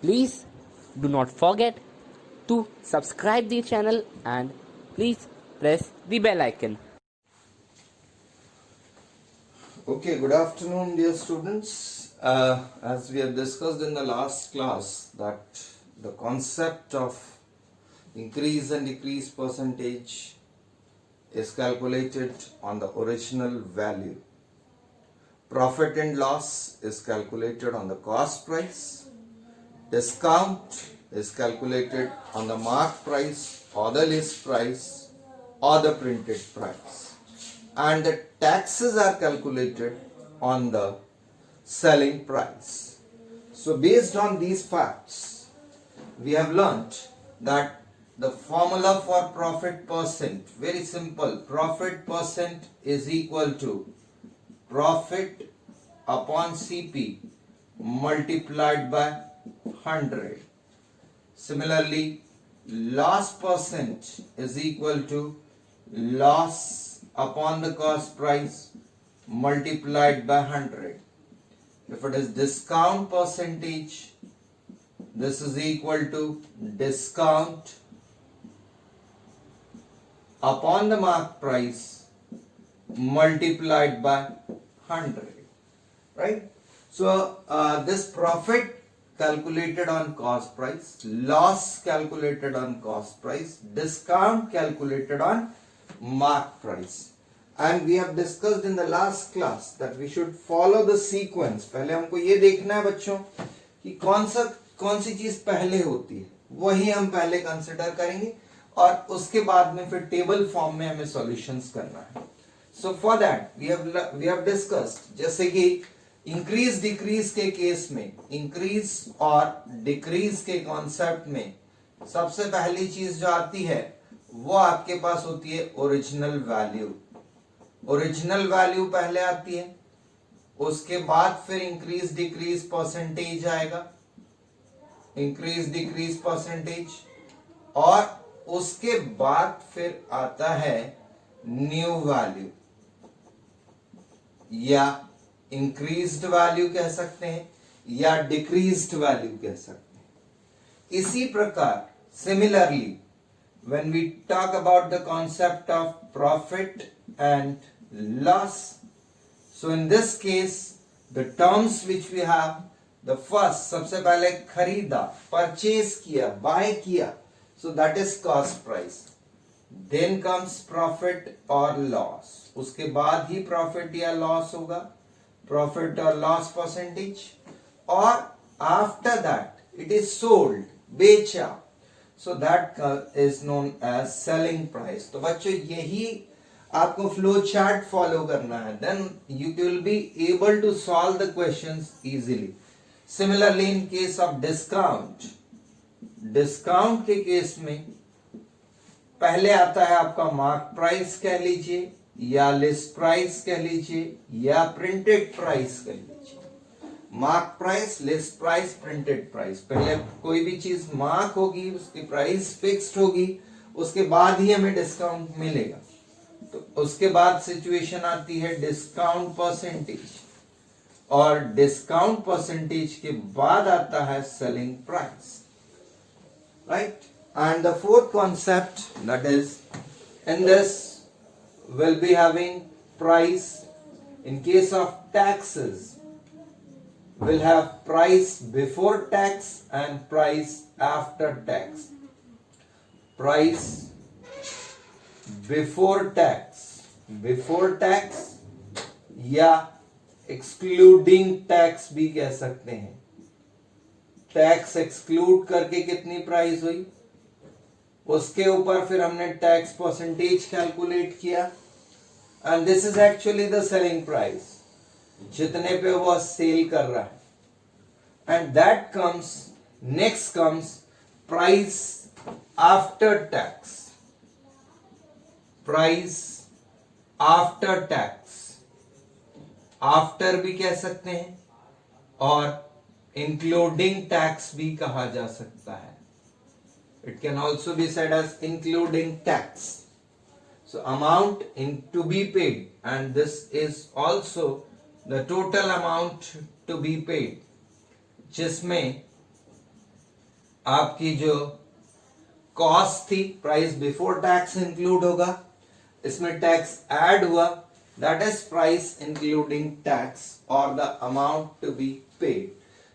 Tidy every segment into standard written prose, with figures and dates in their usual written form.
Please do not forget to subscribe the channel and please press the bell icon. Okay, good afternoon, dear students. As we have discussed in the last class, that the concept of increase and decrease percentage is calculated on the original value. Profit and loss is calculated on the cost price. Discount is calculated on the mark price or the list price or the printed price. And the taxes are calculated on the selling price. So based on these facts, we have learnt that the formula for profit percent, very simple, profit percent is equal to profit upon CP multiplied by 100. Similarly, loss percent is equal to loss upon the cost price multiplied by 100. If it is discount percentage, this is equal to discount upon the mark price multiplied by 100. Right? So this profit calculated on cost price, loss calculated on cost price, discount calculated on mark price. And we have discussed in the last class that we should follow the sequence. पहले हमको ये देखना है बच्चों कि कौन सी चीज पहले होती है, वही हम पहले कंसिडर करेंगे और उसके बाद में फिर टेबल फॉर्म में हमें सॉल्यूशंस करना है. So for that we have discussed, जैसे कि इंक्रीज डिक्रीज के केस में, इंक्रीज और डिक्रीज के कॉन्सेप्ट में सबसे पहली चीज जो आती है वो आपके पास होती है ओरिजिनल वैल्यू. ओरिजिनल वैल्यू पहले आती है, उसके बाद फिर इंक्रीज डिक्रीज परसेंटेज आएगा, इंक्रीज डिक्रीज परसेंटेज, और उसके बाद फिर आता है न्यू वैल्यू या इंक्रीज्ड वैल्यू कह सकते हैं या डिक्रीज्ड वैल्यू कह सकते हैं. इसी प्रकार similarly when we talk about the concept of profit and loss, so in this case the terms which we have, the first, सबसे पहले खरीदा, परचेज किया, बाय किया, so that is cost price. Then comes profit or loss, उसके बाद ही profit या loss होगा, profit or loss percentage, और after that it is sold, बेचा, so that is known as selling price. तो बच्चों यही आपको फ्लो चार्ट फॉलो करना है, then you will be able to solve the questions easily. Similarly in case of discount, discount के case में पहले आता है आपका मार्क प्राइस कह लीजिए या लिस्ट प्राइस कह लीजिए या प्रिंटेड प्राइस कह लीजिए. Mark price, list price, printed price. पहले कोई भी चीज मार्क होगी, उसकी प्राइस फिक्स्ड होगी, उसके बाद ही हमें डिस्काउंट मिलेगा. तो उसके बाद सिचुएशन आती है डिस्काउंट परसेंटेज, और डिस्काउंट परसेंटेज के बाद आता है selling price. Right? And the fourth concept, that is, in this will be having price. In case of taxes, we'll have price before tax and price after tax. Price before tax या excluding tax भी कह सकते हैं. Tax exclude करके कितनी price हुई, उसके ऊपर फिर हमने टैक्स परसेंटेज कैलकुलेट किया, and this is actually the selling price, जितने पे वो सेल कर रहा है. And that comes, next comes price after tax. Price after tax, after भी कह सकते हैं और इंक्लूडिंग टैक्स भी कहा जा सकता है. It can also be said as including tax. So amount in to be paid, and this is also the total amount to be paid, जिसमें आपकी जो कॉस्ट थी, प्राइस बिफोर टैक्स इंक्लूड होगा, इसमें टैक्स ऐड हुआ, that is price including tax और the amount to be paid.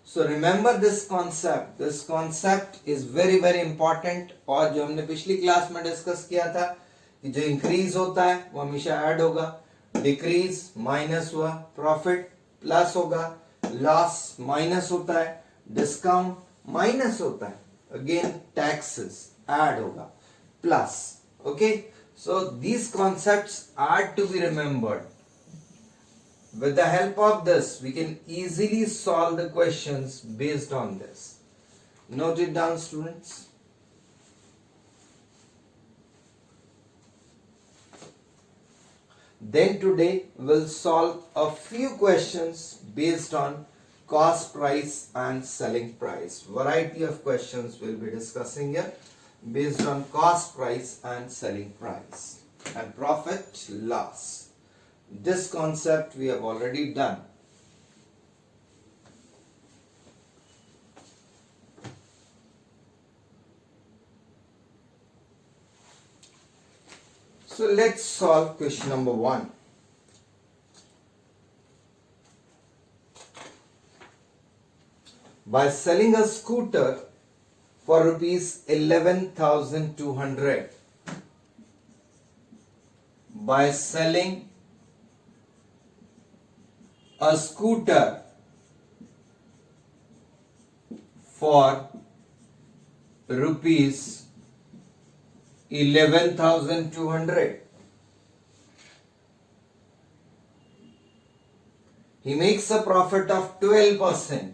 So remember this concept is very very important. और जो हमने पिछली क्लास में डिस्कस किया था कि जो इंक्रीज होता है वो हमेशा ऐड होगा, डिक्रीज माइनस हुआ, प्रॉफिट प्लस होगा, लॉस माइनस होता है, डिस्काउंट माइनस होता है, अगेन टैक्सेस ऐड होगा, plus. Okay, so these concepts are to be remembered. With the help of this we can easily solve the questions based on this. Note it down, students. Then today we'll solve a few questions based on cost price and selling price. Variety of questions we'll be discussing here based on cost price and selling price and profit loss. This concept we have already done. So let's solve question number 1. By selling a scooter for rupees 11,200, by selling a scooter for rupees 11,200, he makes a profit of 12%.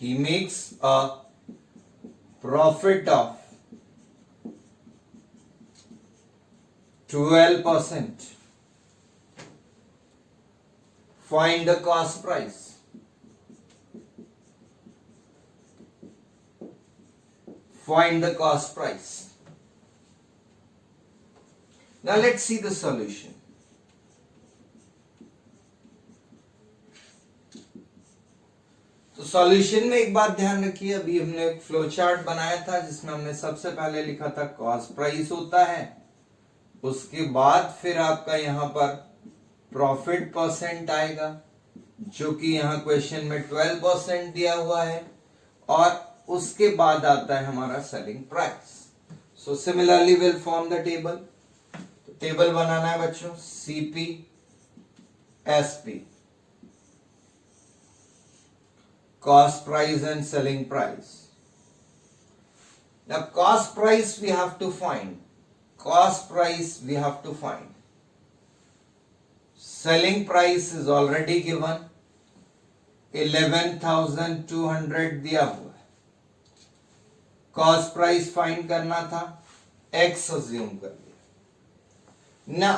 He makes a profit of 12%. Find the cost price. Find the cost price. Now let's see the solution. तो solution में एक बात ध्यान रखिए, अभी हमने एक flow chart बनाया था जिसमें हमने सबसे पहले लिखा था कॉस्ट प्राइस होता है, उसके बाद फिर आपका यहां पर प्रॉफिट परसेंट आएगा जो कि यहां क्वेश्चन में 12% दिया हुआ है, और उसके बाद आता है हमारा selling price. So similarly will form the table. तो टेबल बनाना है बच्चों, CP SP, cost price and selling price. Now cost price we have to find. Cost price we have to find. Selling price is already given, 11,200 दिया हुआ है. Cost price find करना था, X assume कर लिया. Now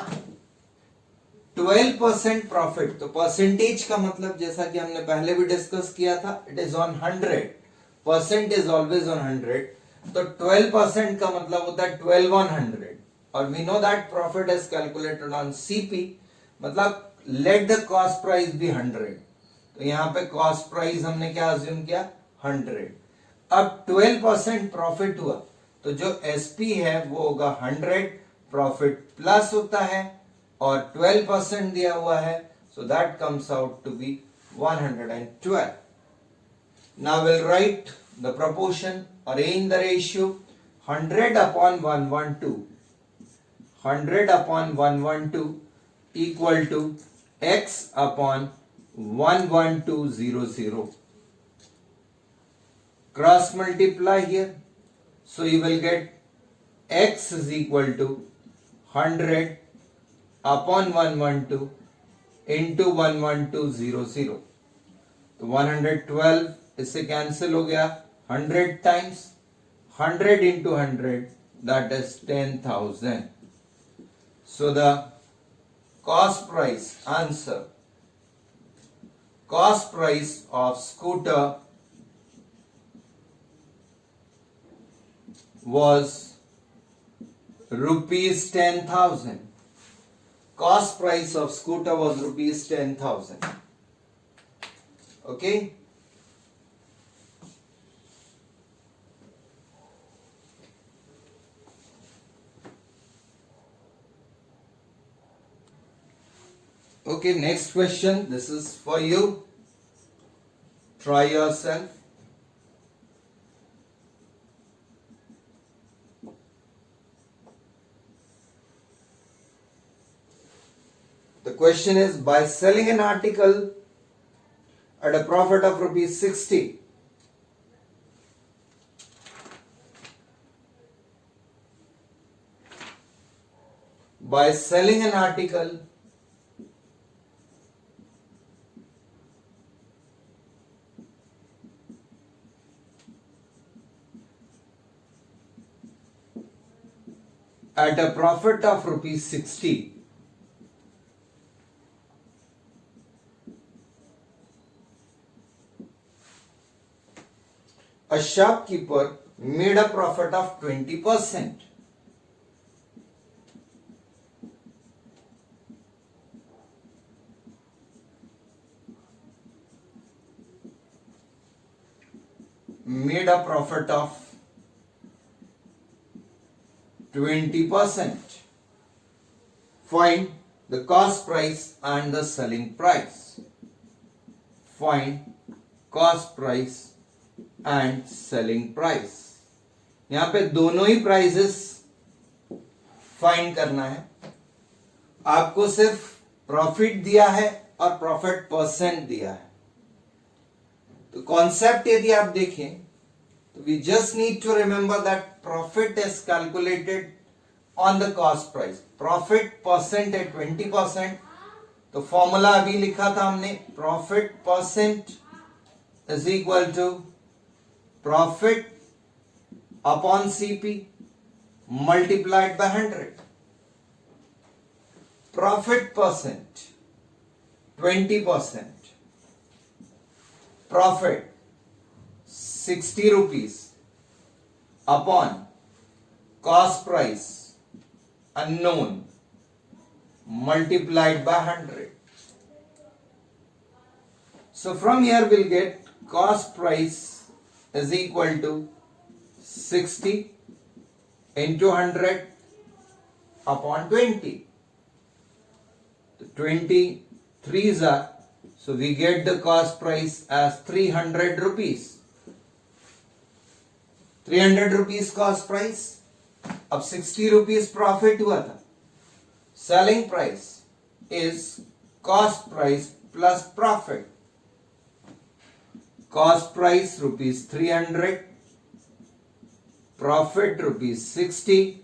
12% profit, तो percentage का मतलब जैसा कि हमने पहले भी डिस्कस किया था, it is on 100. Percent is always on 100. तो 12% का मतलब होता है 12 on 100, और we know that profit is calculated on CP, मतलब let the cost price be 100. तो यहां पे कॉस्ट प्राइस हमने क्या अज्यूम किया, 100. अब 12% प्रॉफिट हुआ तो जो एसपी है वो होगा 100, प्रॉफिट प्लस होता है और 12% दिया हुआ है, so that comes out to be 112. Now we'll write the proportion, arrange the ratio, 100 upon 112, 100 upon 112 equal to x upon 11200. Cross multiply here, so you will get x is equal to 100 upon 112 into 11200. तो 112 इससे cancel हो गया, 100 times 100 into 100, that is 10,000. So the cost price, answer, cost price of scooter was rupees 10,000. Cost price of scooter was rupees 10,000. Okay. Okay, next question. This is for you. Try yourself. The question is, by selling an article at a profit of rupees 60, by selling an article at a profit of rupees 60, a shopkeeper made a profit of 20%. Made a profit of 20%. Find the cost price and the selling price. Find cost price and selling price. यहां पे दोनों ही prices find करना है. आपको सिर्फ profit दिया है और प्रॉफिट परसेंट दिया है. तो कॉन्सेप्ट यदि आप देखें तो we just need to remember that profit is calculated on the cost price. Profit percent है 20%. तो फॉर्मूला अभी लिखा था हमने, profit percent is equal to profit upon CP multiplied by 100. Profit percent 20%. Profit 60 rupees upon cost price unknown multiplied by 100. So from here we'll get cost price is equal to 60 into 100 upon 20. The 23s are, so we get the cost price as 300 rupees. 300 rupees cost price. अब 60 rupees profit हुआ था. Selling price is cost price plus profit. Cost price rupees 300, profit rupees 60.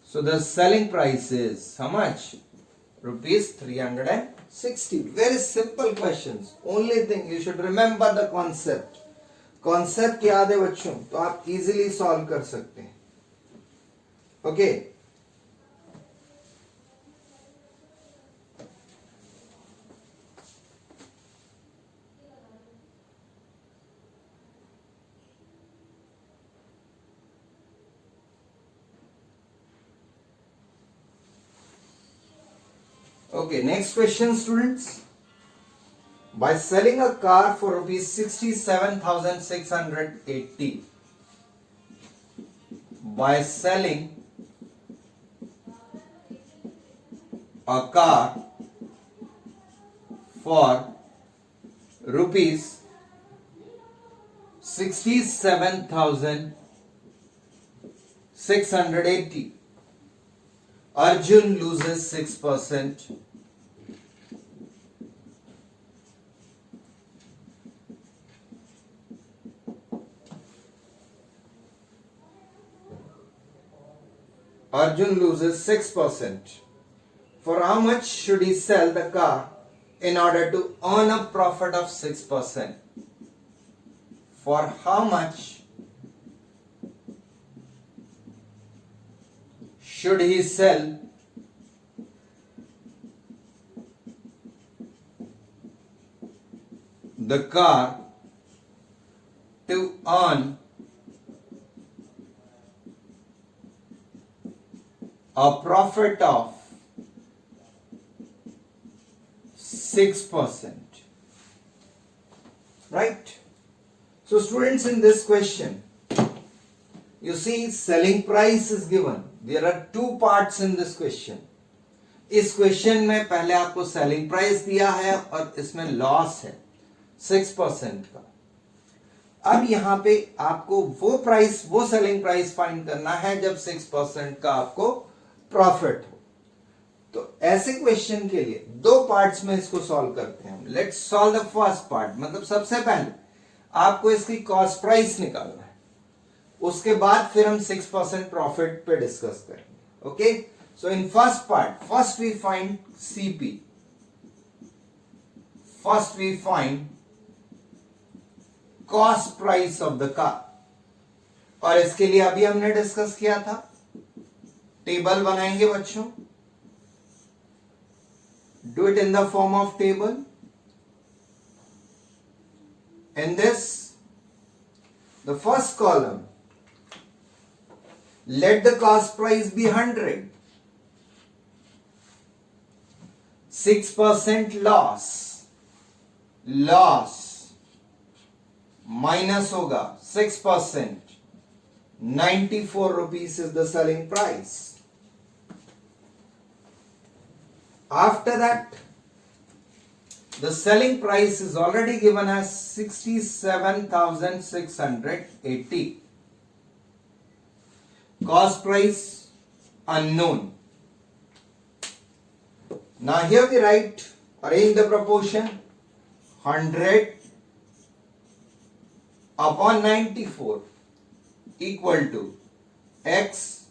So the selling price is how much? Rupees 360. Very simple questions. Only thing you should remember the concept. Concept याद है बच्चों तो आप easily solve कर सकते हैं. Okay. Okay, next question students. By selling a car for rupees 67,680, by selling a car for rupees 67,680, Arjun loses 6%. Arjun loses 6%. For how much should he sell the car in order to earn a profit of 6%? For how much should he sell the car to earn a profit of 6%? Right? So students, in this question, you see selling price is given. There are two parts in this question. इस question में पहले आपको selling price दिया है और इसमें loss है 6% का। अब यहां पे आपको वो सेलिंग प्राइस फाइंड करना है जब 6% का आपको प्रॉफिट हो। तो ऐसे क्वेश्चन के लिए दो पार्ट्स में इसको सॉल्व करते हैं। Let's solve the first part, मतलब सबसे पहले आपको इसकी कॉस्ट प्राइस निकालना है, उसके बाद फिर हम 6% प्रॉफिट पे डिस्कस करेंगे। Okay, so in first part, first we find CP, first we find cost price of the car. और इसके लिए अभी हमने डिस्कस किया था, टेबल बनाएंगे बच्चों। Do it in the form of table. In this, the first column, let the cost price be 100. 6% loss minus होगा 6%, 94 rupees is the selling price. After that, the selling price is already given as 67,680. Cost price unknown. Now here we write, arrange the proportion 100 upon 94 equal to x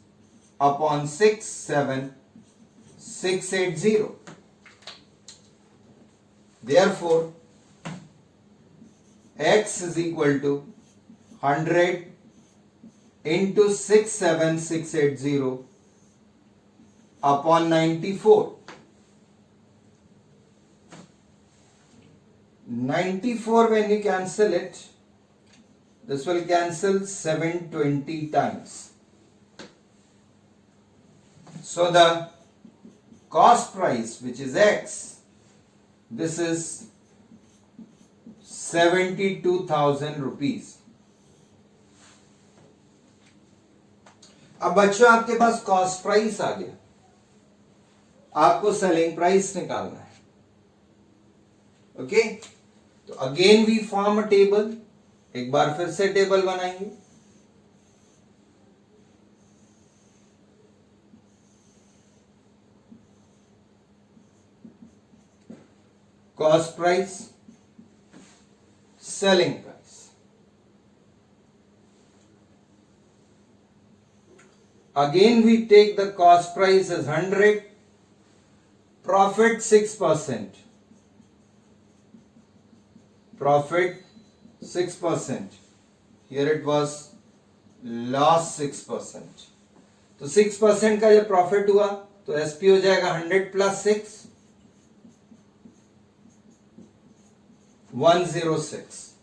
upon 67680. Therefore, x is equal to 100 into 67680 upon 94. 94, when you cancel it, this will cancel 720 times. So the cost price, which is x, this is 72,000 rupees. अब बच्चों आपके पास cost price आ गया, आपको selling price निकालना है। Okay, तो again we form a table, एक बार फिर से टेबल बनाएंगे। Cost price, selling price. Again we take the cost price as 100, profit 6%. Profit 6%. Here it was loss 6%. तो 6% का जब प्रॉफिट हुआ तो एसपी हो जाएगा 100 plus 6, 106.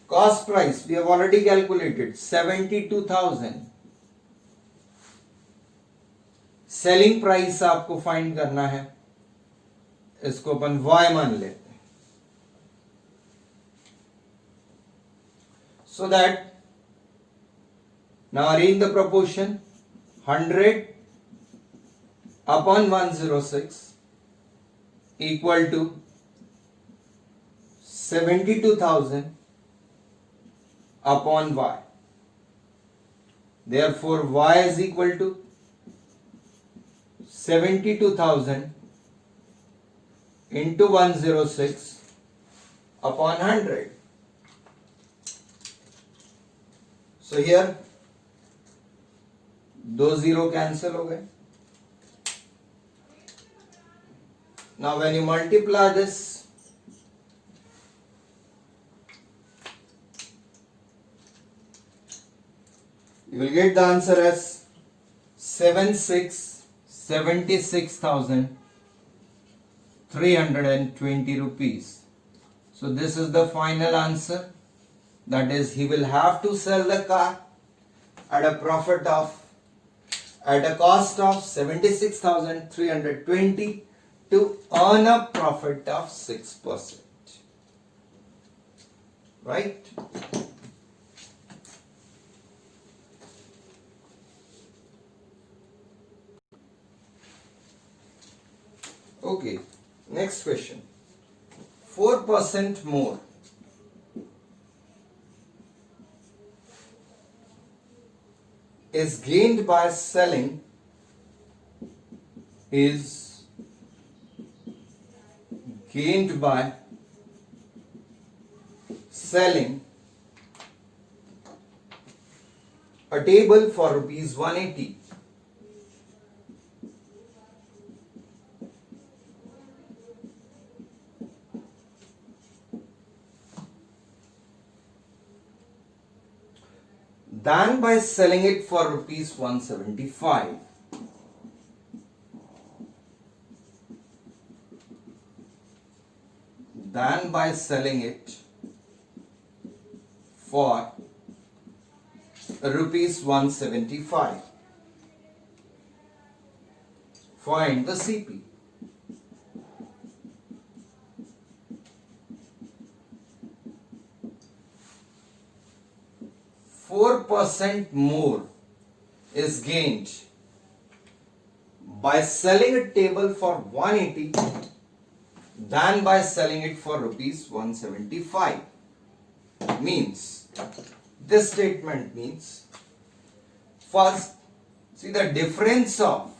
Cost price we have already calculated 72,000. Selling price आपको फाइंड करना है, इसको अपन y मान लेते हैं। So that now arrange the proportion 100 upon 106 equal to 72,000 upon y. Therefore, y is equal to 72,000 into 106 upon 100. So here, दो zero cancel हो गए। Now when you multiply this, you will get the answer as 76,320 rupees. So this is the final answer. That is, he will have to sell the car at a cost of 76,320 to earn a profit of 6%. Right? Okay, next question. 4% more is gained by selling a table for rupees 180. Than by selling it for rupees 175. Than by selling it for rupees 175. Find the CP. %4 more is gained by selling a table for 180 than by selling it for rupees 175. Means, this statement means, first, see the difference of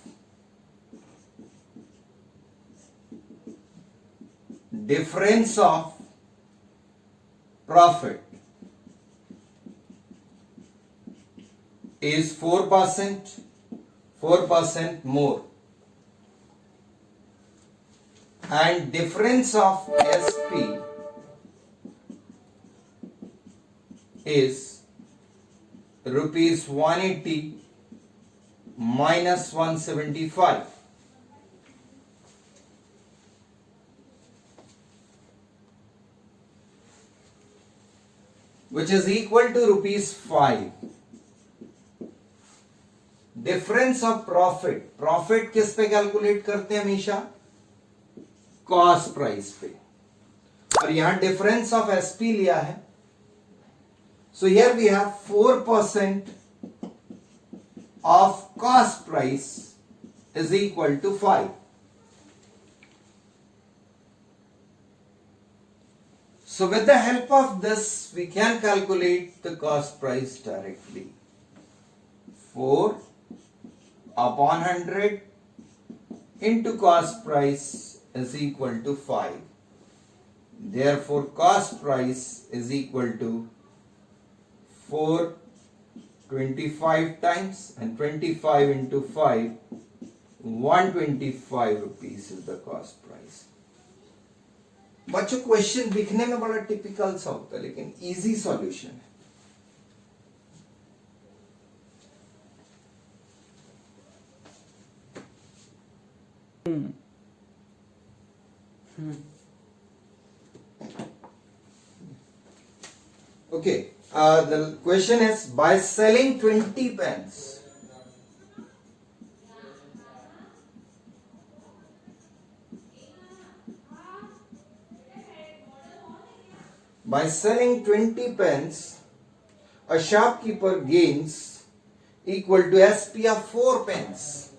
profit is 4%, 4% more, and difference of SP is rupees 180 minus 175. Which is equal to rupees 5. Difference of profit किस पे calculate करते हैं हमेशा? Cost price पे। और यहां difference of SP लिया है, so here we have 4% of cost price is equal to 5. So with the help of this we can calculate the cost price directly. 4 upon 100 into cost price is equal to 5. Therefore cost price is equal to 425 times, and 25 into 5, 125 rupees is the cost price. बच्चों question दिखने में बड़ा typical सा होता है लेकिन easy solution है. Okay, the question is, by selling 20 pens, a shopkeeper gains equal to SP of 4 pence.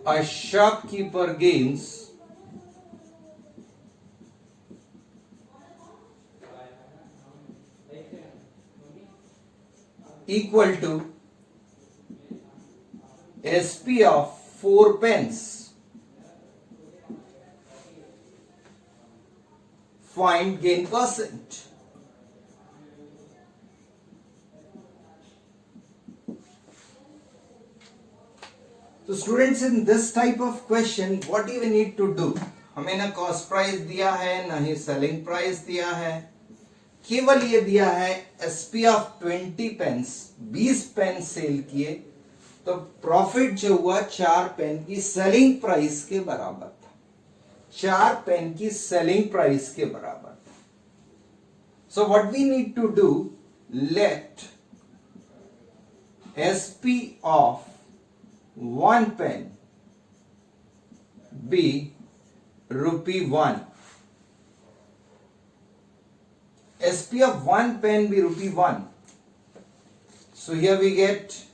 A shopkeeper gains equal to SP of 4 pence. Find gain percent. So students, in this type of question what do we need to do? हमें ना cost price दिया है ना ही selling price दिया है, केवल ये दिया है SP of 20 pence, 20 pen sell किए तो प्रॉफिट जो हुआ 4 पेन की सेलिंग प्राइस के बराबर था, 4 पेन की सेलिंग प्राइस के बराबर था. So what we need to do, let SP of 1 pen be ₹1. SP of 1 pen be ₹1. So here we get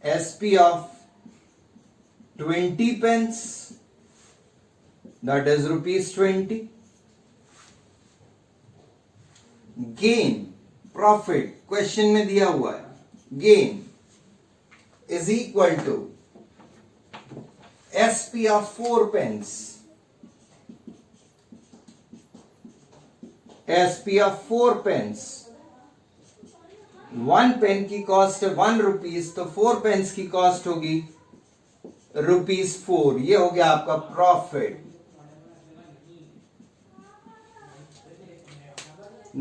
SP of 20 pence that is rupees 20. Gain, profit, question में दिया हुआ है, gain is equal to SP of 4 pence, SP of 4 pence, 1 pen की cost है 1 rupees, तो 4 pens की cost होगी ₹4. ये हो गया आपका profit.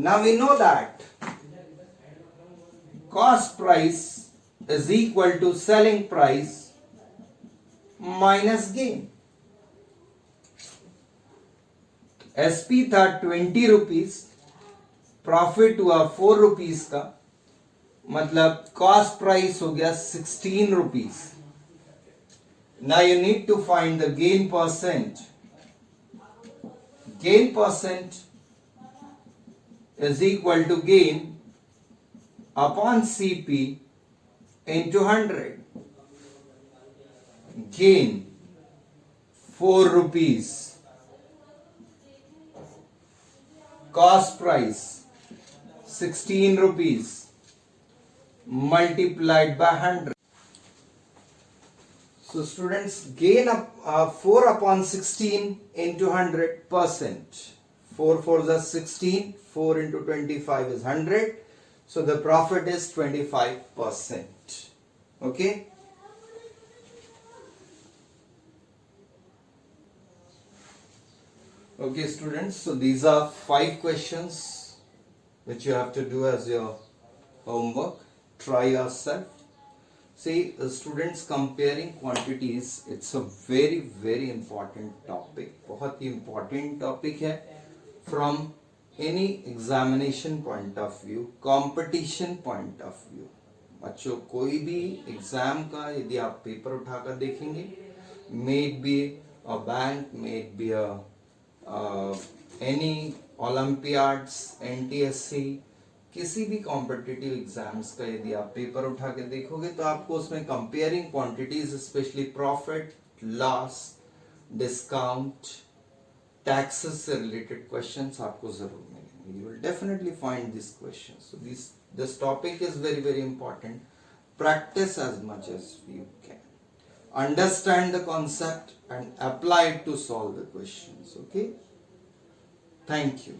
Now we know that cost price is equal to selling price minus gain. SP था 20 रुपीज, प्रॉफिट हुआ 4 रुपीज का, मतलब कॉस्ट प्राइस हो गया 16 rupees. Now you need to find the gain percent. Gain percent is equal to gain upon CP into 100. Gain 4 rupees. Cost price 16 rupees multiplied by 100. So students, gain 4 upon 16 into 100%. 4 4s are 16, 4 into 25 is 100. So the profit is 25%. Okay. Okay students, so these are 5 questions which you have to do as your homework. Try yourself. See, students, comparing quantities, it's a very very important topic. बहुत ही important topic है from any examination point of view, competition point of view. बच्चों, कोई भी exam का यदि आप paper उठाकर देखेंगे, may it be a bank, may it be a any Olympiads, NTSC, किसी भी कॉम्पिटिटिव एग्जाम्स का यदि आप पेपर उठा के देखोगे तो आपको उसमें comparing quantities, specially profit, loss, discount, taxes से रिलेटेड क्वेश्चंस आपको जरूर मिलेंगे. You will definitely find this questions. So this topic is very very important. Practice as much as you can. Understand the concept and apply it to solve the questions. Okay, thank you.